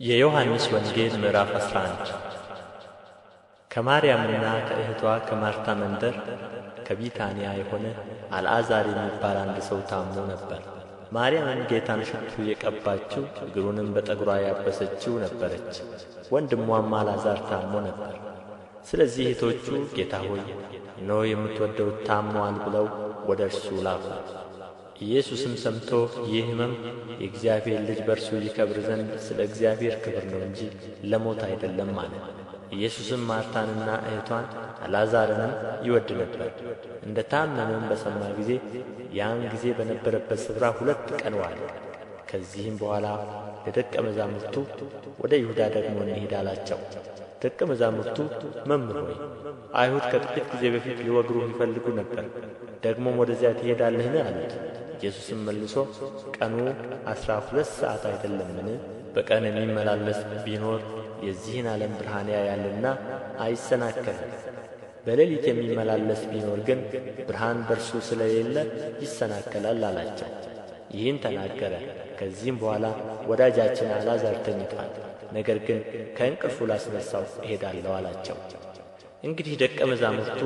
የዮሐንስ ወንጌል ምዕራፍ 11 ከማርያምና ከእህቷ ከማርታ መንደር ከቢታንያ የሆነ አልዓዛር የሚባል አንድ ሰው ታሞ ነበር። ማርያምም ጌታን ሽቱ የቀባችው እግሩንም በጠጕሯ ያበሰችው ነበረች። ወንድሟም አልዓዛር ታሞ ነበር። ስለዚህ እህቶቹ ጌታ ሆይ እነሆ የምትወደው ታሞአል ብለው ወደ እርሱ ላኩ። ኢየሱስም ሰምቶ ይህ ሕመም የእግዚአብሔር ልጅ በእርሱ ይከብር ዘንድ ስለ እግዚአብሔር ክብር ነው እንጂ ለሞት አይደለም አለ። ኢየሱስም ማርታንና እህቷን አልዓዛርንም ይወድ ነበር። እንደ ታመመም በሰማ ጊዜ ያን ጊዜ በነበረበት ስፍራ 2 ቀን ዋለ። ከዚህም በኋላ ለደቀ መዛሙርቱ ወደ ይሁዳ ደግሞ እንሂድ አላቸው። ደቀ መዛሙርቱ መምህር ሆይ አይሁድ ከጥቂት ጊዜ በፊት ሊወግሩህ ይፈልጉ ነበር፣ ደግሞም ወደዚያ ትሄዳለህን አሉት። ኢየሱስም መልሶ ቀኑ 12 ሰዓት አይደለምን? በቀን የሚመላለስ ቢኖር የዚህን ዓለም ብርሃን ያያልና አይሰናከልም። በሌሊት የሚመላለስ ቢኖር ግን ብርሃን በእርሱ ስለሌለ ይሰናከላል አላቸው። ይህን ተናገረ። ከዚህም በኋላ ወዳጃችን አልዓዛር ተኝቶአል፣ ነገር ግን ከእንቅልፉ ላስነሣው እሄዳለሁ አላቸው። እንግዲህ ደቀ መዛሙርቱ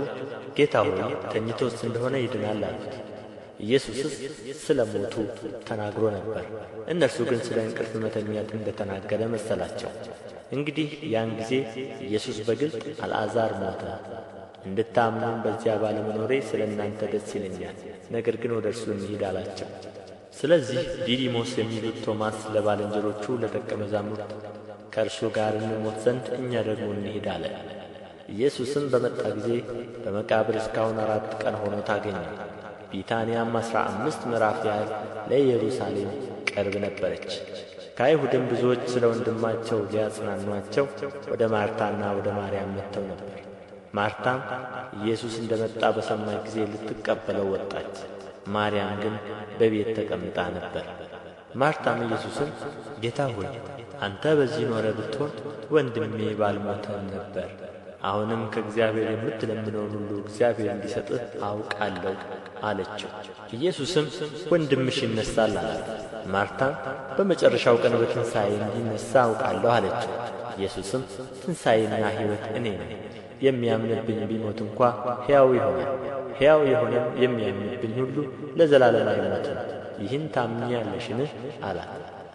ጌታ ሆይ ተኝቶስ እንደሆነ ይድናል አሉት። ኢየሱስስ ስለ ሞቱ ተናግሮ ነበር። እነርሱ ግን ስለ እንቅልፍ መተኛት እንደ ተናገረ መሰላቸው። እንግዲህ ያን ጊዜ ኢየሱስ በግልጥ አልዓዛር ሞተ፣ እንድታምኑም በዚያ ባለመኖሬ ስለ እናንተ ደስ ይለኛል፣ ነገር ግን ወደ እርሱ እንሂድ አላቸው። ስለዚህ ዲዲሞስ የሚሉት ቶማስ ለባልንጀሮቹ ለደቀ መዛሙርት ከእርሱ ጋር እንሞት ዘንድ እኛ ደግሞ እንሂድ አለ። ኢየሱስም በመጣ ጊዜ በመቃብር እስካሁን 4 ቀን ሆኖት አገኘው። ቢታንያም 15 ምዕራፍ ያህል ለኢየሩሳሌም ቅርብ ነበረች። ከአይሁድም ብዙዎች ስለ ወንድማቸው ሊያጽናኑአቸው ወደ ማርታና ወደ ማርያም መጥተው ነበር። ማርታም ኢየሱስ እንደ መጣ በሰማች ጊዜ ልትቀበለው ወጣች። ማርያም ግን በቤት ተቀምጣ ነበር። ማርታም ኢየሱስን ጌታ ሆይ አንተ በዚህ ኖረህ ብትሆን ወንድሜ ባልሞተም ነበር። አሁንም ከእግዚአብሔር የምትለምነውን ሁሉ እግዚአብሔር እንዲሰጥህ አውቃለሁ አለችው። ኢየሱስም ወንድምሽ ይነሣል አላት። ማርታም በመጨረሻው ቀን በትንሣኤ እንዲነሣ አውቃለሁ አለችው። ኢየሱስም ትንሣኤና ሕይወት እኔ ነኝ፣ የሚያምንብኝ ቢሞት እንኳ ሕያው ይሆናል፣ ሕያው የሆነም የሚያምንብኝ ሁሉ ለዘላለም አይሞትም። ይህን ታምኚያለሽን አላት።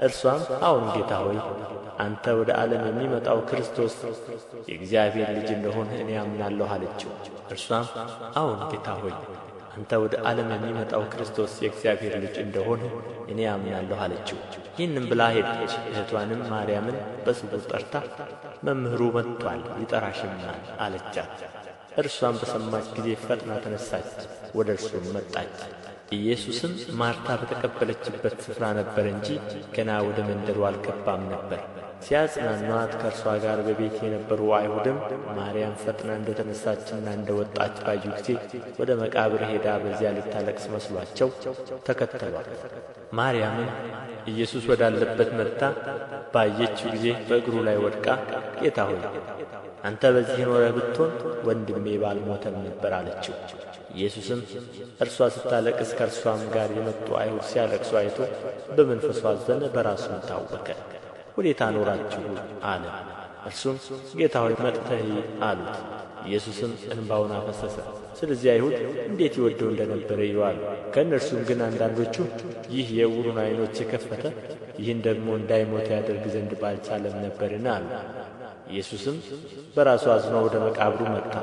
እርሷም አዎን ጌታ ሆይ አንተ ወደ ዓለም የሚመጣው ክርስቶስ የእግዚአብሔር ልጅ እንደሆንህ እኔ አምናለሁ አለችው። እርሷም አዎን ጌታ ሆይ አንተ ወደ ዓለም የሚመጣው ክርስቶስ የእግዚአብሔር ልጅ እንደሆንህ እኔ አምናለሁ አለችው። ይህንም ብላ ሄደች። እህቷንም ማርያምን በስውር ጠርታ መምህሩ መጥቶአል፣ ይጠራሽማል አለቻት። እርሷም በሰማች ጊዜ ፈጥና ተነሣች፣ ወደ እርሱም መጣች። ኢየሱስም ማርታ በተቀበለችበት ስፍራ ነበረ እንጂ ገና ወደ መንደሩ አልገባም ነበር። ሲያጽናኗት ከእርሷ ጋር በቤት የነበሩ አይሁድም ማርያም ፈጥና እንደ ተነሣችና እንደ ወጣች ባዩ ጊዜ ወደ መቃብር ሄዳ በዚያ ልታለቅስ መስሏቸው ተከተሏት። ማርያምም ኢየሱስ ወዳለበት መጥታ ባየችው ጊዜ በእግሩ ላይ ወድቃ ጌታ ሆይ አንተ በዚህ ኖረህ ብትሆን ወንድሜ ባልሞተም ነበር አለችው። ኢየሱስም እርሷ ስታለቅስ ከእርሷም ጋር የመጡ አይሁድ ሲያለቅሱ አይቶ በመንፈሱ አዘነ፣ በራሱም ታወከ። ወዴት አኖራችሁ አለ። እርሱም ጌታ ሆይ መጥተህ እይ አሉት። ኢየሱስም እንባውን አፈሰሰ። ስለዚህ አይሁድ እንዴት ይወደው እንደ ነበረ እዩ አሉ። ከእነርሱም ግን አንዳንዶቹ ይህ የዕውሩን ዓይኖች የከፈተ ይህን ደግሞ እንዳይሞት ያደርግ ዘንድ ባልቻለም ነበርን አሉ። ኢየሱስም በራሱ አዝኖ ወደ መቃብሩ መጣ።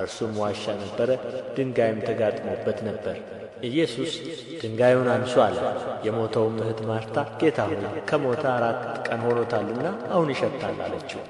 እርሱም ዋሻ ነበረ፣ ድንጋይም ተጋጥሞበት ነበር። ኢየሱስ ድንጋዩን አንሡ አለ። የሞተውም እህት ማርታ ጌታ ሆይ ከሞተ 4 ቀን ሆኖታልና አሁን ይሸታል አለችው።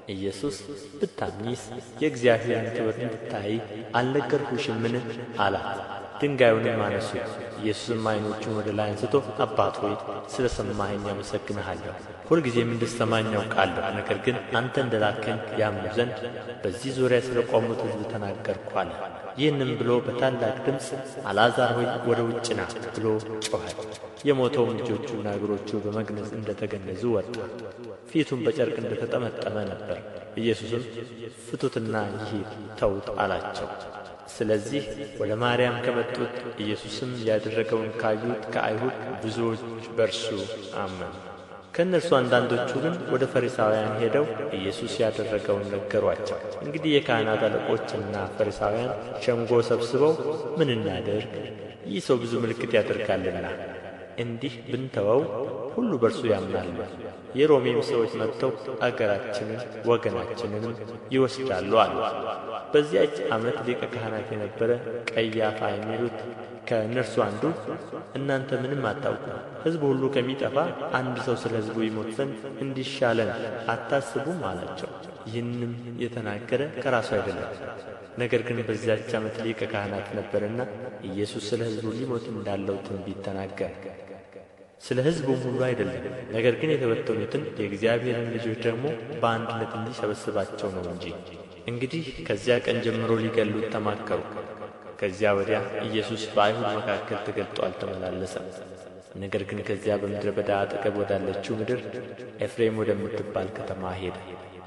ኢየሱስ ብታምኚስ የእግዚአብሔርን ክብር እንድታይ አልነገርሁሽምን አላት። ድንጋዩንም አነሡት። ኢየሱስም ዓይኖቹን ወደ ላይ አንሥቶ አባት ሆይ ስለ ሰማኸኝ አመሰግንሃለሁ፣ ሁልጊዜም እንድትሰማኝ አውቃለሁ፣ ነገር ግን አንተ እንደ ላክኸኝ ያምኑ ዘንድ በዚህ ዙሪያ ስለ ቆሙት ሕዝብ ተናገርሁ አለ። ይህንም ብሎ በታላቅ ድምፅ አልዓዛር ሆይ ወደ ውጭ ና ብሎ ጮኸ። የሞተውም እጆቹና እግሮቹ በመግነዝ እንደ ተገነዙ ወጣ፣ ፊቱም በጨርቅ እንደ ተጠመጠመ ነበር። ኢየሱስም ፍቱትና ይሂድ ተዉት አላቸው። ስለዚህ ወደ ማርያም ከመጡት ኢየሱስም ያደረገውን ካዩት ከአይሁድ ብዙዎች በእርሱ አመኑ። ከእነርሱ አንዳንዶቹ ግን ወደ ፈሪሳውያን ሄደው ኢየሱስ ያደረገውን ነገሩአቸው። እንግዲህ የካህናት አለቆችና ፈሪሳውያን ሸንጎ ሰብስበው ምን እናድርግ? ይህ ሰው ብዙ ምልክት ያደርጋልና እንዲህ ብንተወው ሁሉ በእርሱ ያምናሉ። የሮሜም ሰዎች መጥተው አገራችንን ወገናችንንም ይወስዳሉ አሉ። በዚያች ዓመት ሊቀ ካህናት የነበረ ቀያፋ የሚሉት ከእነርሱ አንዱ እናንተ ምንም አታውቁም፣ ሕዝቡ ሁሉ ከሚጠፋ አንድ ሰው ስለ ሕዝቡ ይሞት ዘንድ እንዲሻለን አታስቡም አላቸው። ይህንም የተናገረ ከራሱ አይደለም፣ ነገር ግን በዚያች ዓመት ሊቀ ካህናት ነበረና ኢየሱስ ስለ ሕዝቡ ሊሞት እንዳለው ትንቢት ተናገረ። ስለ ሕዝቡም ሁሉ አይደለም፣ ነገር ግን የተበተኑትን የእግዚአብሔርን ልጆች ደግሞ በአንድነት እንዲሰበስባቸው ነው እንጂ። እንግዲህ ከዚያ ቀን ጀምሮ ሊገሉት ተማከሩ። ከዚያ ወዲያ ኢየሱስ በአይሁድ መካከል ተገልጦ አልተመላለሰም። ነገር ግን ከዚያ በምድረ በዳ አጠገብ ወዳለችው ምድር ኤፍሬም ወደምትባል ከተማ ሄደ።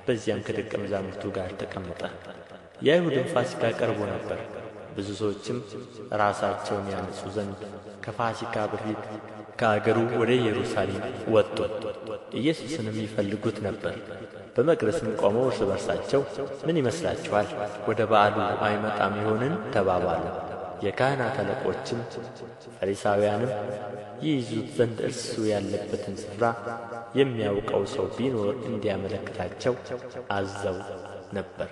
በዚያም ከደቀ መዛሙርቱ ጋር ተቀመጠ። የአይሁድም ፋሲካ ቀርቦ ነበር። ብዙ ሰዎችም ራሳቸውን ያነጹ ዘንድ ከፋሲካ በፊት ከአገሩ ወደ ኢየሩሳሌም ወጡ። ኢየሱስንም ይፈልጉት ነበር። በመቅደስም ቆመው እርስ በርሳቸው ምን ይመስላችኋል? ወደ በዓሉ አይመጣም ይሆንን ተባባሉ። የካህናት አለቆችም ፈሪሳውያንም ይይዙት ዘንድ እርሱ ያለበትን ስፍራ የሚያውቀው ሰው ቢኖር እንዲያመለክታቸው አዘው ነበር።